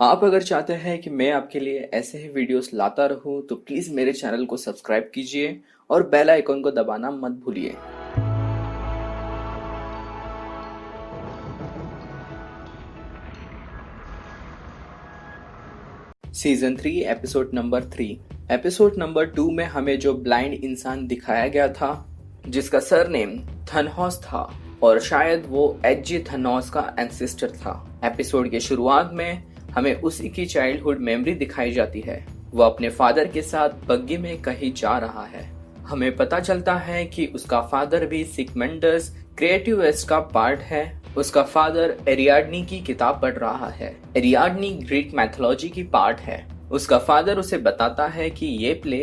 आप अगर चाहते हैं कि मैं आपके लिए ऐसे ही वीडियोस लाता रहूं तो प्लीज़ मेरे चैनल को सब्सक्राइब कीजिए और बेल आइकन को दबाना मत भूलिए। सीजन 3 एपिसोड नंबर 2 में हमें जो ब्लाइंड इंसान दिखाया गया था जिसका सरनेम थनोस था और शायद वो एच.जी. थनोस का एंसेस्टर था। एपिसोड के शुरुआत में हमें उसी की चाइल्डहुड मेमोरी दिखाई जाती है। वो अपने फादर के साथ बग्गी में कहीं जा रहा है। हमें पता चलता है कि उसका फादर भी सिगमंडस क्रिएटिव वेस्ट का पार्ट है। उसका फादर एरियाडनी की किताब पढ़ रहा है। एरियाडनी ग्रीक मैथोलॉजी की पार्ट है। उसका फादर उसे बताता है कि ये प्ले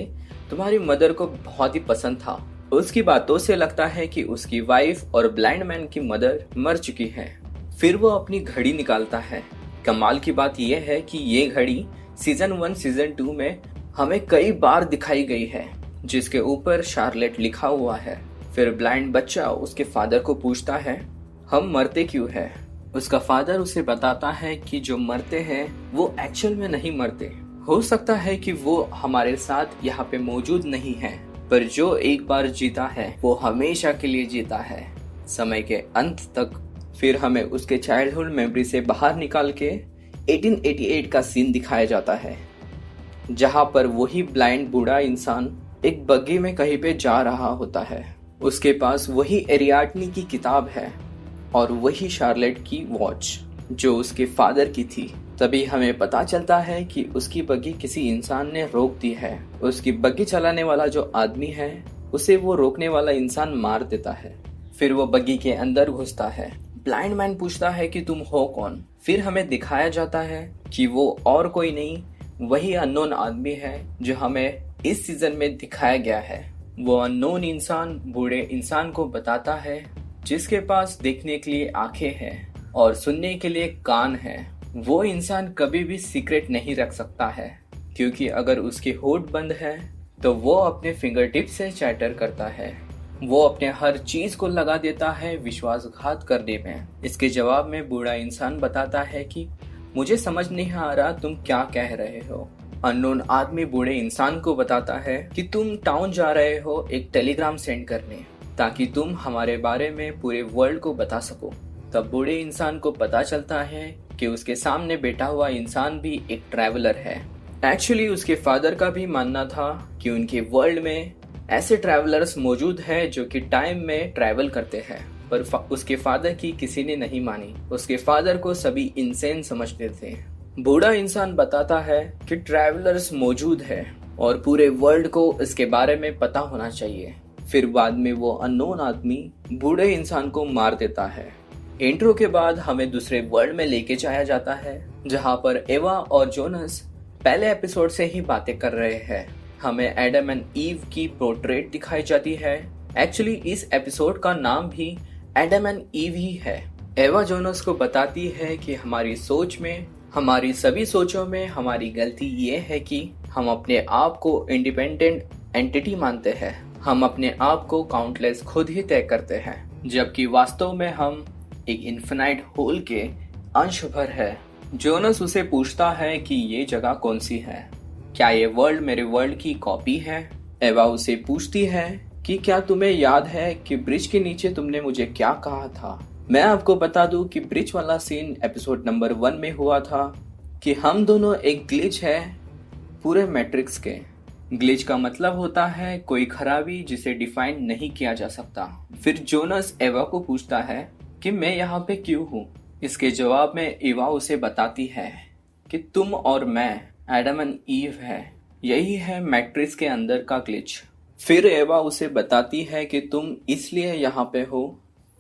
तुम्हारी मदर को बहुत ही पसंद था। उसकी बातों से लगता है कि उसकी वाइफ और ब्लाइंड मैन की मदर मर चुकी है। फिर वो अपनी घड़ी निकालता है। कमाल की बात यह है कि ये घड़ी सीजन 1 सीजन 2 में हमें कई बार दिखाई गई है जिसके ऊपर शार्लेट लिखा हुआ है। फिर ब्लाइंड बच्चा उसके फादर को पूछता है हम मरते क्यों है। उसका फादर उसे बताता है कि जो मरते हैं वो एक्चुअल में नहीं मरते। हो सकता है कि वो हमारे साथ यहाँ पे मौजूद नहीं है, पर जो एक बार जीता है वो हमेशा के लिए जीता है, समय के अंत तक। फिर हमें उसके चाइल्डहुड मेमोरी से बाहर निकाल के 1888 का सीन दिखाया जाता है जहां पर वही ब्लाइंड बूढ़ा इंसान एक बग्गी में कहीं पे जा रहा होता है। उसके पास वही एरियाडनी की किताब है और वही शार्लेट की वॉच जो उसके फादर की थी। तभी हमें पता चलता है कि उसकी बग्गी किसी इंसान ने रोक दी है। उसकी बग्गी चलाने वाला जो आदमी है उसे वो रोकने वाला इंसान मार देता है। फिर वो बग्गी के अंदर घुसता है। ब्लाइंड मैन पूछता है कि तुम हो कौन। फिर हमें दिखाया जाता है कि वो और कोई नहीं वही अननोन आदमी है जो हमें इस सीजन में दिखाया गया है। वो अननोन इंसान बूढ़े इंसान को बताता है जिसके पास देखने के लिए आंखें हैं और सुनने के लिए कान हैं। वो इंसान कभी भी सीक्रेट नहीं रख सकता है क्योंकि अगर उसके होठ बंद है तो वो अपने फिंगर टिप से चैटर करता है। वो अपने हर चीज को लगा देता है विश्वासघात करने में। इसके जवाब में बूढ़ा इंसान बताता है कि मुझे समझ नहीं आ रहा तुम क्या कह रहे हो। अननोन आदमी बूढ़े इंसान को बताता है कि तुम टाउन जा रहे हो एक टेलीग्राम सेंड करने ताकि तुम हमारे बारे में पूरे वर्ल्ड को बता सको। तब बूढ़े इंसान को पता चलता है कि उसके सामने बैठा हुआ इंसान भी एक ट्रैवलर है। एक्चुअली उसके फादर का भी मानना था कि उनके वर्ल्ड में ऐसे ट्रैवलर्स मौजूद हैं जो कि टाइम में ट्रैवल करते हैं, पर उसके फादर की किसी ने नहीं मानी। उसके फादर को सभी इंसेन समझते थे। बूढ़ा इंसान बताता है कि ट्रैवलर्स मौजूद है और पूरे वर्ल्ड को इसके बारे में पता होना चाहिए। फिर बाद में वो अननोन आदमी बूढ़े इंसान को मार देता है। इंट्रो के बाद हमें दूसरे वर्ल्ड में लेके जाया जाता है जहाँ पर एवा और जोनस पहले एपिसोड से ही बातें कर रहे हैं। हमें एडम एंड ईव की पोर्ट्रेट दिखाई जाती है। एक्चुअली इस एपिसोड का नाम भी एडम एंड ईव ही है। एवा जोनस को बताती है कि हमारी सभी सोचों में हमारी गलती ये है कि हम अपने आप को इंडिपेंडेंट एंटिटी मानते हैं। हम अपने आप को काउंटलेस खुद ही तय करते हैं, जबकि वास्तव में हम एक इन्फिनाइट होल के अंश भर है। जोनस उसे पूछता है कि ये जगह कौन सी है, क्या ये वर्ल्ड मेरे वर्ल्ड की कॉपी है। एवा उसे पूछती है कि क्या तुम्हें याद है कि ब्रिज के नीचे तुमने मुझे क्या कहा था। मैं आपको बता दूं कि ब्रिज वाला सीन एपिसोड नंबर 1 में हुआ था कि हम दोनों एक ग्लिच है पूरे मैट्रिक्स के। ग्लिच का मतलब होता है कोई खराबी जिसे डिफाइन नहीं किया जा सकता। फिर जोनस एवा को पूछता है कि मैं यहाँ पे क्यों हूँ। इसके जवाब में एवा उसे बताती है कि तुम और मैं एडम एंड ईव है, यही है मैट्रिक्स के अंदर का ग्लिच। फिर एवा उसे बताती है कि तुम इसलिए यहाँ पे हो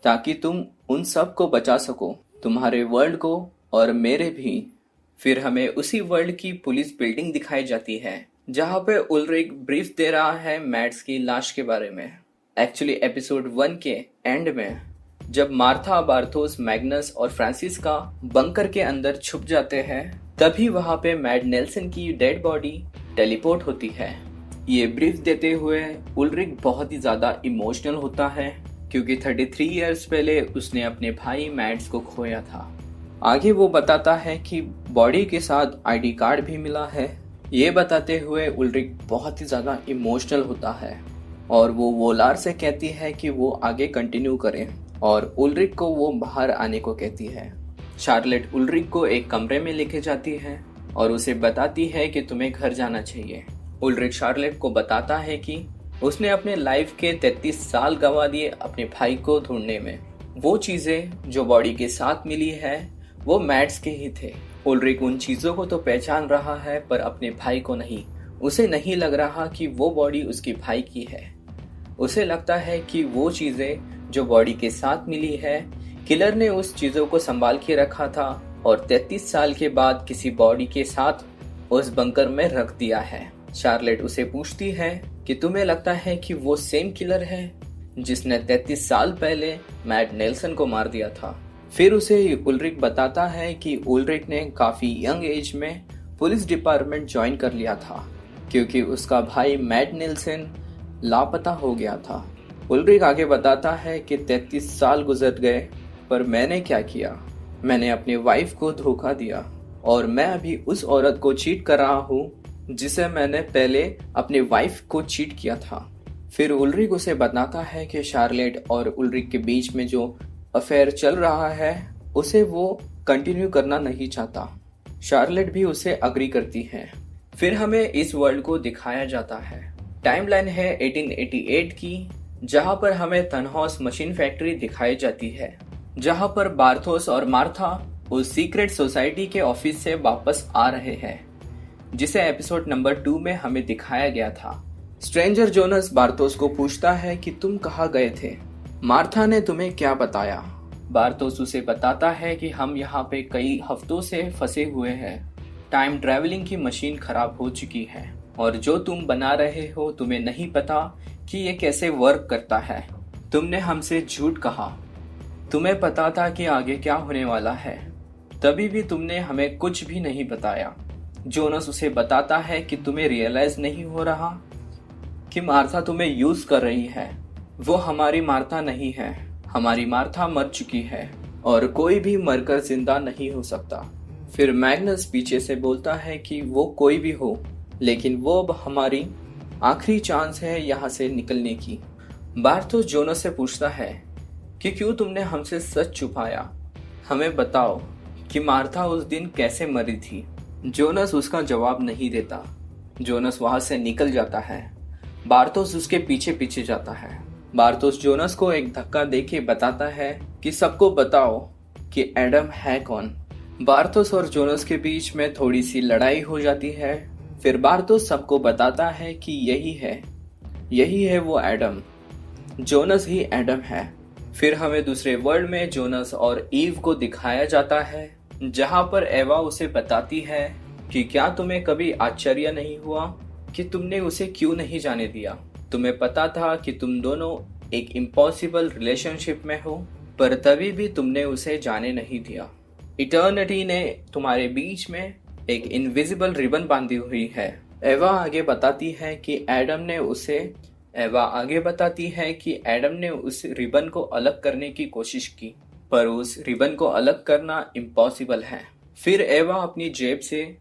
ताकि तुम उन सब को बचा सको, तुम्हारे वर्ल्ड को और मेरे भी। फिर हमें उसी वर्ल्ड की पुलिस बिल्डिंग दिखाई जाती है जहाँ पे उल्रिक ब्रीफ दे रहा है मैड्स की लाश के बारे में। एक्चुअली एपिसोड 1 के एंड में जब मार्था, बार्थोस, मैग्नस और फ्रांसिस का बंकर के अंदर छुप जाते हैं तभी वहां पे मैड नेल्सन की डेड बॉडी टेलीपोर्ट होती है। ये ब्रीफ देते हुए उल्रिक बहुत ही ज्यादा इमोशनल होता है क्योंकि 33 इयर्स पहले उसने अपने भाई मैड्स को खोया था। आगे वो बताता है कि बॉडी के साथ आईडी कार्ड भी मिला है। ये बताते हुए उल्रिक बहुत ही ज़्यादा इमोशनल होता है और वो वोलार से कहती है कि वो आगे कंटिन्यू करें और उल्रिक को वो बाहर आने को कहती है। शार्लेट उल्रिक को एक कमरे में लेके जाती है और उसे बताती है कि तुम्हें घर जाना चाहिए। उल्रिक शार्लेट को बताता है कि उसने अपने लाइफ के 33 साल गंवा दिए अपने भाई को ढूंढने में। वो चीज़ें जो बॉडी के साथ मिली है वो मैट्स के ही थे। उल्रिक उन चीज़ों को तो पहचान रहा है पर अपने भाई को नहीं। उसे नहीं लग रहा कि वो बॉडी उसके भाई की है। उसे लगता है कि वो चीज़ें जो बॉडी के साथ मिली है, किलर ने उस चीज़ों को संभाल के रखा था और 33 साल के बाद किसी बॉडी के साथ उस बंकर में रख दिया है। शार्लेट उसे पूछती है कि तुम्हें लगता है कि वो सेम किलर है जिसने 33 साल पहले मैट नेल्सन को मार दिया था। फिर उसे उल्रिक बताता है कि उल्रिक ने काफ़ी यंग एज में पुलिस डिपार्टमेंट ज्वाइन कर लिया था क्योंकि उसका भाई मैट नेल्सन लापता हो गया था। उल्रिक आगे बताता है कि 33 साल गुजर गए पर मैंने क्या किया, मैंने अपनी वाइफ को धोखा दिया और मैं अभी उस औरत को चीट कर रहा हूँ जिसे मैंने पहले अपनी वाइफ को चीट किया था। फिर उल्रिक उसे बताता है कि शार्लेट और उल्रिक के बीच में जो अफेयर चल रहा है उसे वो कंटिन्यू करना नहीं चाहता। शार्लेट भी उसे अग्री करती है। फिर हमें इस वर्ल्ड को दिखाया जाता है। टाइमलाइन है 1888 की, जहां पर हमें थनहॉस मशीन फैक्ट्री दिखाई जाती है, जहां पर बार्थोस और मार्था उस सीक्रेट सोसाइटी के ऑफिस से वापस आ रहे हैं जिसे एपिसोड नंबर 2 में हमें दिखाया गया था। स्ट्रेंजर जोनस बार्थोस को पूछता है कि तुम कहाँ गए थे, मार्था ने तुम्हें क्या बताया। बार्थोस उसे बताता है कि हम यहाँ पे कई हफ्तों से फंसे हुए हैं। टाइम ट्रैवलिंग की मशीन खराब हो चुकी है और जो तुम बना रहे हो तुम्हें नहीं पता कि ये कैसे वर्क करता है। तुमने हमसे झूठ कहा, तुम्हें पता था कि आगे क्या होने वाला है, तभी भी तुमने हमें कुछ भी नहीं बताया। जोनस उसे बताता है कि तुम्हें रियलाइज नहीं हो रहा कि मार्था तुम्हें यूज कर रही है। वो हमारी मार्था नहीं है, हमारी मार्था मर चुकी है और कोई भी मरकर जिंदा नहीं हो सकता। फिर मैग्नस पीछे से बोलता है कि वो कोई भी हो लेकिन वो अब हमारी आखिरी चांस है यहाँ से निकलने की। बार्थोस जोनस से पूछता है कि क्यों तुमने हमसे सच छुपाया, हमें बताओ कि मार्था उस दिन कैसे मरी थी। जोनस उसका जवाब नहीं देता। जोनस वहां से निकल जाता है। बार्थोस उसके पीछे पीछे जाता है। बार्थोस जोनस को एक धक्का देके बताता है कि सबको बताओ कि एडम है कौन। बार्थोस और जोनस के बीच में थोड़ी सी लड़ाई हो जाती है। फिर बार्थोस सबको बताता है कि यही है वो एडम, जोनस ही एडम है। फिर हमें दूसरे वर्ल्ड में जोनस और ईव को दिखाया जाता है, जहां पर एवा उसे बताती है कि क्या तुम्हें कभी आश्चर्य नहीं हुआ कि तुमने उसे क्यों नहीं जाने दिया। तुम्हें पता था कि तुम दोनों एक इम्पॉसिबल रिलेशनशिप में हो पर तभी भी तुमने उसे जाने नहीं दिया। इटर्निटी ने तुम्हारे बीच में एक इनविजिबल रिबन बांधी हुई है। एवा आगे बताती है कि एडम ने उस रिबन को अलग करने की कोशिश की पर उस रिबन को अलग करना इम्पॉसिबल है। फिर एवा अपनी जेब से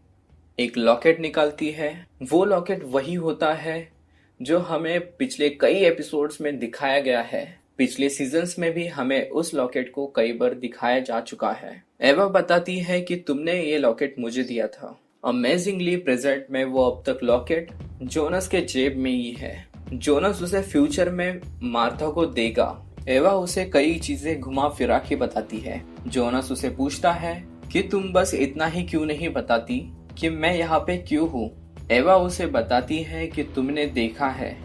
एक लॉकेट निकालती है। वो लॉकेट वही होता है जो हमें पिछले कई एपिसोड्स में दिखाया गया है। पिछले सीजन्स में भी हमें उस लॉकेट को कई बार दिखाया जा चुका है। एवा बताती है कि तुमने ये लॉकेट मुझे दिया था। अमेजिंगली प्रेजेंट में वो अब तक लॉकेट जोनस के जेब में ही है। जोनस उसे फ्यूचर में मार्था को देगा। एवा उसे कई चीजें घुमा फिरा के बताती है। जोनस उसे पूछता है कि तुम बस इतना ही क्यों नहीं बताती कि मैं यहाँ पे क्यों हूँ। एवा उसे बताती है कि तुमने देखा है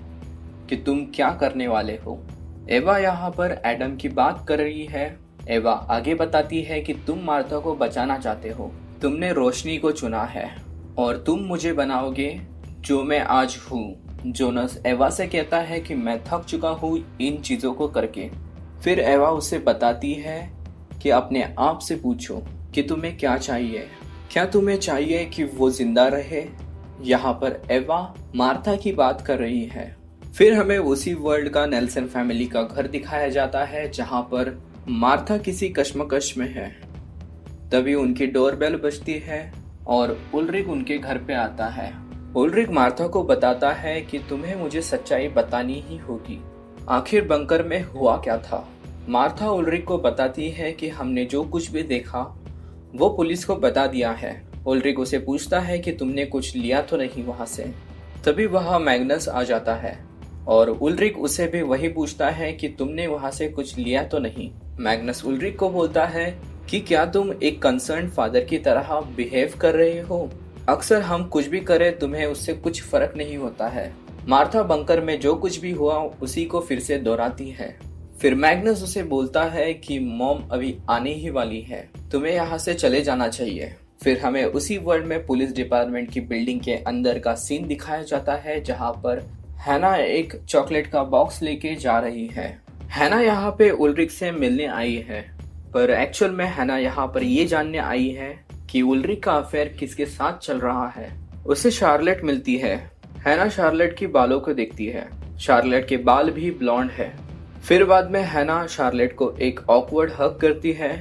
कि तुम क्या करने वाले हो। एवा यहाँ पर एडम की बात कर रही है। एवा आगे बताती है कि तुम मार्था को बचाना चाहते हो, तुमने रोशनी को चुना है और तुम मुझे बनाओगे जो मैं आज हूँ। जोनस एवा से कहता है कि मैं थक चुका हूँ इन चीज़ों को करके। फिर एवा उसे बताती है कि अपने आप से पूछो कि तुम्हें क्या चाहिए। क्या तुम्हें चाहिए कि वो जिंदा रहे? यहाँ पर एवा मार्था की बात कर रही है। फिर हमें उसी वर्ल्ड का नेल्सन फैमिली का घर दिखाया जाता है, जहाँ पर मार्था किसी कश्मकश में है। तभी उनकी डोरबेल बजती है और उल्रिक उनके घर पे आता है। उल्रिक मार्था को बताता है कि तुम्हें मुझे सच्चाई बतानी ही होगी, आखिर बंकर में हुआ क्या था। मार्था उल्रिक को बताती है कि हमने जो कुछ भी देखा वो पुलिस को बता दिया है। उल्रिक उसे पूछता है कि तुमने कुछ लिया तो नहीं वहां से। तभी वहां मैग्नस आ जाता है और उल्रिक उसे भी वही पूछता है कि तुमने वहां से कुछ लिया तो नहीं। मैग्नस उल्रिक को बोलता है कि क्या तुम एक कंसर्न फादर की तरह बिहेव कर रहे हो? अक्सर हम कुछ भी करें तुम्हें उससे कुछ फर्क नहीं होता है। मार्था बंकर में जो कुछ भी हुआ उसी को फिर से दोहराती है। फिर मैग्नस उसे बोलता है कि मॉम अभी आने ही वाली है, तुम्हें यहाँ से चले जाना चाहिए। फिर हमें उसी वर्ल्ड में पुलिस डिपार्टमेंट की बिल्डिंग के अंदर का सीन दिखाया जाता है, जहाँ पर हैना एक चॉकलेट का बॉक्स लेके जा रही है। हैना यहाँ पे उल्रिक से मिलने आई है, पर एक्चुअल में हैना यहाँ पर ये जानने आई है कि उल्रिक का अफेयर किसके साथ चल रहा है। उसे शार्लेट मिलती है। हैना शार्लेट की बालों को देखती है। शार्लेट के बाल भी ब्लॉन्ड है। फिर बाद में हैना शार्लेट को एक ऑकवर्ड हग करती है।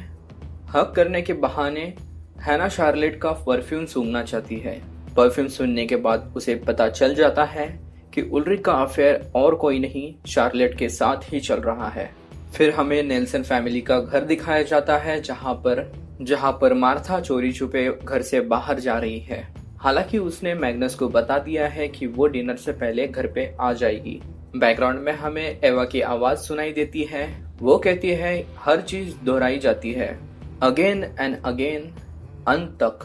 हग करने के बहाने हैना शार्लेट का परफ्यूम सूंघना चाहती है। परफ्यूम सुनने के बाद उसे पता चल जाता है कि उल्रिक का अफेयर और कोई नहीं शार्लेट के साथ ही चल रहा है। फिर हमें नेल्सन फैमिली का घर दिखाया जाता है, जहाँ पर मार्था चोरी छुपे घर से बाहर जा रही है। हालांकि उसने मैग्नस को बता दिया है कि वो डिनर से पहले घर पे आ जाएगी। बैकग्राउंड में हमें एवा की आवाज सुनाई देती है। वो कहती है हर चीज दोहराई जाती है अगेन एंड अगेन, अंत तक,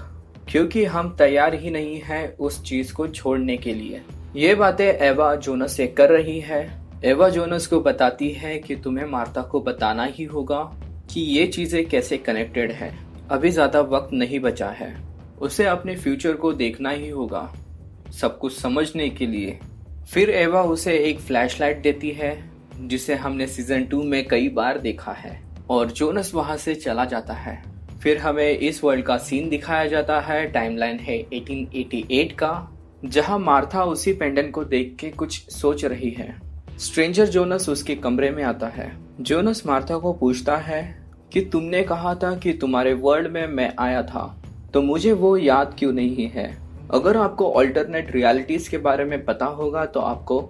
क्योंकि हम तैयार ही नहीं है उस चीज को छोड़ने के लिए। ये बातें एवा जोनस से कर रही है। एवा जोनस को बताती है कि तुम्हें मार्था को बताना ही होगा कि ये चीजें कैसे कनेक्टेड है। अभी ज्यादा वक्त नहीं बचा है, उसे अपने फ्यूचर को देखना ही होगा सब कुछ समझने के लिए। फिर एवा उसे एक फ्लैशलाइट देती है जिसे हमने सीजन 2 में कई बार देखा है, और जोनस वहां से चला जाता है। फिर हमें इस वर्ल्ड का सीन दिखाया जाता है। टाइमलाइन है 1888 का, जहां मार्था उसी पेंडेंट को देख के कुछ सोच रही है। स्ट्रेंजर जोनस उसके कमरे में आता है। जोनस मार्था को पूछता है कि तुमने कहा था कि तुम्हारे वर्ल्ड में मैं आया था, तो मुझे वो याद क्यों नहीं है? अगर आपको अल्टरनेट रियलिटीज के बारे में पता होगा तो आपको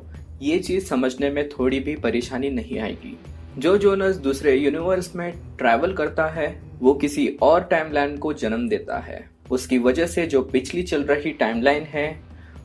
ये चीज समझने में थोड़ी भी परेशानी नहीं आएगी। जो जोनस दूसरे यूनिवर्स में ट्रैवल करता है वो किसी और टाइमलाइन को जन्म देता है। उसकी वजह से जो पिछली चल रही टाइमलाइन है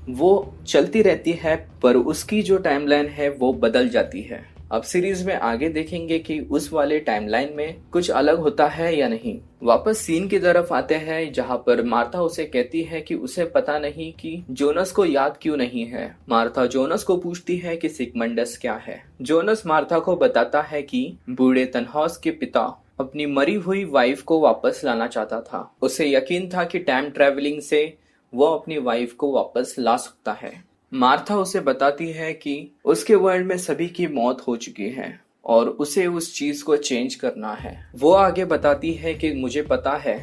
वो चलती रहती है, पर उसकी जो टाइमलाइन है वो बदल जाती है। अब सीरीज में आगे देखेंगे कि उस वाले टाइमलाइन में कुछ अलग होता है या नहीं। वापस सीन की तरफ आते हैं, जहां पर मार्था उसे कहती है कि उसे पता नहीं कि जोनस को याद क्यों नहीं है। मार्था जोनस को पूछती है कि सिगमंडस क्या है। जोनस मार्था को बताता है कि बूढ़े तनहौस के पिता अपनी मरी हुई वाइफ को वापस लाना चाहता था। उसे यकीन था कि टाइम ट्रेवलिंग से वो अपनी वाइफ को वापस ला सकता है। मार्था उसे बताती है कि उसके वर्ल्ड में सभी की मौत हो चुकी है और उसे उस चीज को चेंज करना है। वो आगे बताती है कि मुझे पता है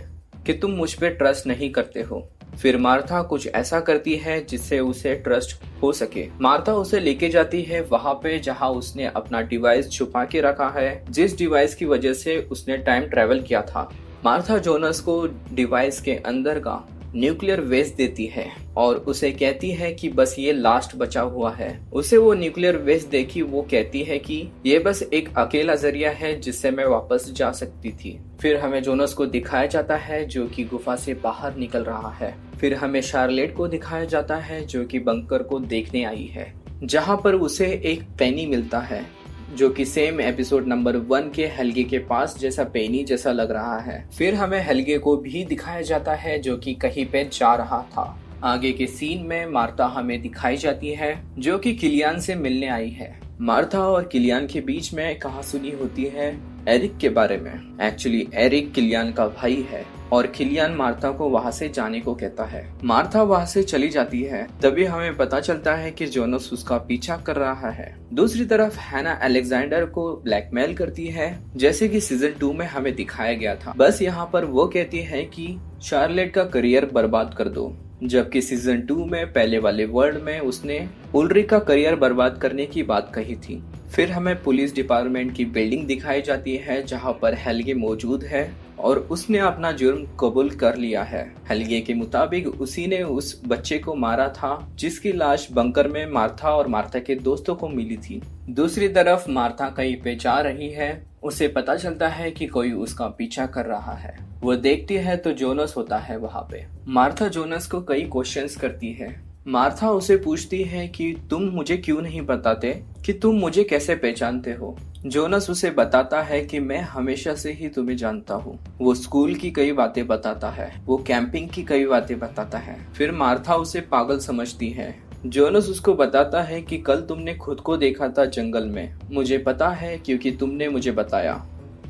कि तुम मुझ पे ट्रस्ट नहीं करते हो। फिर मार्था कुछ ऐसा करती है जिससे उसे ट्रस्ट हो सके। मार्था उसे लेके जाती है वहां पे जहां उसने अपना डिवाइस छुपा के रखा है, जिस डिवाइस की वजह से उसने टाइम ट्रेवल किया था। मार्था जोनस को डिवाइस के अंदर का न्यूक्लियर वेस्ट देती है और उसे कहती है कि बस ये लास्ट बचा हुआ है। उसे वो न्यूक्लियर वेस्ट देखी वो कहती है कि ये बस एक अकेला जरिया है जिससे मैं वापस जा सकती थी। फिर हमें जोनस को दिखाया जाता है जो कि गुफा से बाहर निकल रहा है। फिर हमें शार्लेट को दिखाया जाता है जो कि बंकर को देखने आई है, जहाँ पर उसे एक पेनी मिलता है जो कि सेम एपिसोड नंबर 1 के हेल्गे के पास जैसा पेनी जैसा लग रहा है। फिर हमें हेल्गे को भी दिखाया जाता है जो कि कहीं पे जा रहा था। आगे के सीन में मार्था हमें दिखाई जाती है जो कि किलियान से मिलने आई है। मार्था और किलियान के बीच में कहासुनी होती है एरिक के बारे में। एक्चुअली एरिक किलियान का भाई है और किलियान मार्था को वहां से जाने को कहता है। मार्था वहां से चली जाती है। तभी हमें पता चलता है कि जोनस उसका पीछा कर रहा है। दूसरी तरफ हैना अलेक्जेंडर को ब्लैकमेल करती है जैसे कि सीजन 2 में हमें दिखाया गया था। बस यहाँ पर वो कहती है कि शार्लेट का करियर बर्बाद कर दो, जबकि सीजन 2 में पहले वाले वर्ल्ड में उसने उल्रिक का करियर बर्बाद करने की बात कही थी। फिर हमें पुलिस डिपार्टमेंट की बिल्डिंग दिखाई जाती है जहां पर हेल्गे मौजूद है और उसने अपना जुर्म कबूल कर लिया है। हलिये के मुताबिक उसी ने उस बच्चे को मारा था जिसकी लाश बंकर में मार्था और मार्था के दोस्तों को मिली थी। दूसरी तरफ मार्था कहीं पे जा रही है। उसे पता चलता है कि कोई उसका पीछा कर रहा है। वो देखती है तो जोनस होता है वहाँ पे। मार्था जोनस को कई क्वेश्चंस करती है। मार्था उसे पूछती है कि तुम मुझे क्यों नहीं बताते कि तुम मुझे कैसे पहचानते हो। जोनस उसे बताता है कि मैं हमेशा से ही तुम्हें जानता हूँ। वो स्कूल की कई बातें बताता है, वो कैंपिंग की कई बातें बताता है। फिर मार्था उसे पागल समझती है। जोनस उसको बताता है कि कल तुमने खुद को देखा था जंगल में। मुझे पता है क्योंकि तुमने मुझे बताया,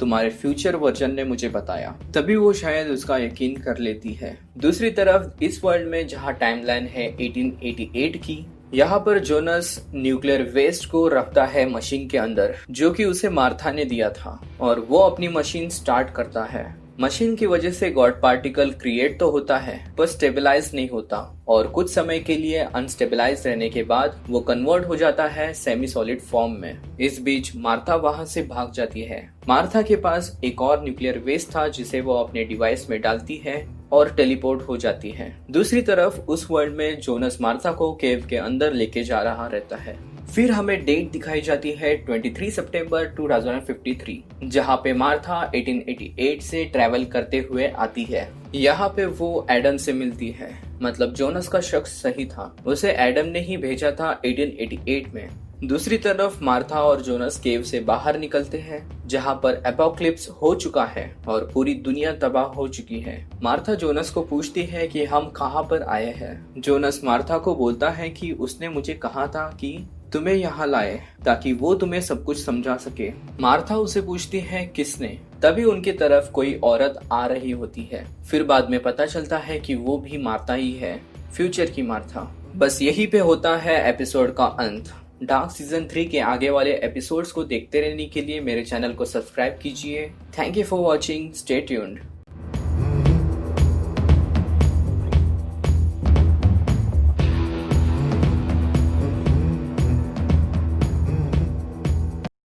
तुम्हारे फ्यूचर वर्जन ने मुझे बताया। तभी वो शायद उसका यकीन कर लेती है। दूसरी तरफ इस वर्ल्ड में जहाँ टाइमलाइन है 1888 की, यहाँ पर जोनस न्यूक्लियर वेस्ट को रखता है मशीन के अंदर जो कि उसे मार्था ने दिया था, और वो अपनी मशीन स्टार्ट करता है। मशीन की वजह से गॉड पार्टिकल क्रिएट तो होता है पर स्टेबलाइज नहीं होता, और कुछ समय के लिए अनस्टेबलाइज रहने के बाद वो कन्वर्ट हो जाता है सेमी सॉलिड फॉर्म में। इस बीच मार्था वहां से भाग जाती है। मार्था के पास एक और न्यूक्लियर वेस्ट था जिसे वो अपने डिवाइस में डालती है और टेलीपोर्ट हो जाती है। दूसरी तरफ उस वर्ल्ड में जोनस मार्था को केव के अंदर लेके जा रहा रहता है। फिर हमें डेट दिखाई जाती है 23 सितंबर 2053, जहाँ पे मार्था 1888 से ट्रैवल करते हुए आती है। यहाँ पे वो एडम से मिलती है। मतलब जोनस का शख्स सही था, उसे एडम ने ही भेजा था 1888 में। दूसरी तरफ मार्था और जोनस केव से बाहर निकलते हैं जहाँ पर एपोक्लिप्स हो चुका है और पूरी दुनिया तबाह हो चुकी है। मार्था जोनस को पूछती है कि हम कहाँ पर आए हैं। जोनस मार्था को बोलता है कि उसने मुझे कहा था कि तुम्हें यहाँ लाए ताकि वो तुम्हें सब कुछ समझा सके। मार्था उसे पूछती है किसने। तभी उनकी तरफ कोई औरत आ रही होती है। फिर बाद में पता चलता है कि वो भी मार्था ही है, फ्यूचर की मार्था। बस यही पे होता है एपिसोड का अंत। डार्क सीजन 3 के आगे वाले एपिसोड्स को देखते रहने के लिए मेरे चैनल को सब्सक्राइब कीजिए। Thank you for watching, stay tuned.